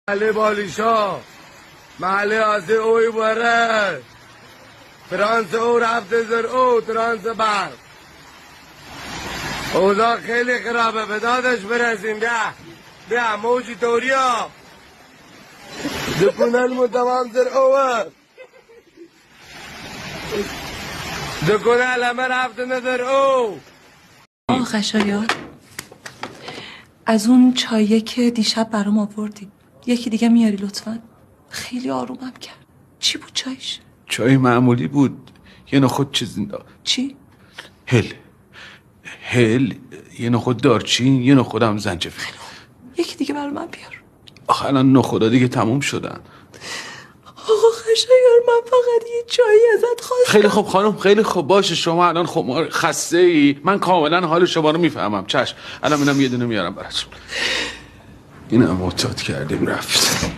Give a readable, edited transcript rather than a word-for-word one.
محله بالیشا، محله آزه اوی باره، ترانس او رفته زر او ترانس بر. اوضاع خیلی خرابه، به دادش برسیم. بیا موجی توریا دکون المتمام زر اوه دکون علمه رفته نظر او. خشایار، از اون چایه که دیشب برام آوردی یکی دیگه میاری لطفا؟ خیلی آرومم کرد. چی بود چایش؟ چای معمولی بود، یه نخود چیزی چی؟ هل، یه نخود دارچین، یه نخودم زنجفیل. یکی دیگه برای من بیار. آخه الان نخودا دیگه تموم شدن. آقا خشایار، من فقط یه چایی ازت خواستم. خیلی خوب خانم، خیلی خوب، باشه. شما الان خسته ای، من کاملا حال شما رو میفهمم. چشم، الان اینم یه دونه میارم براتون. اینم معتاد کردیم رفت.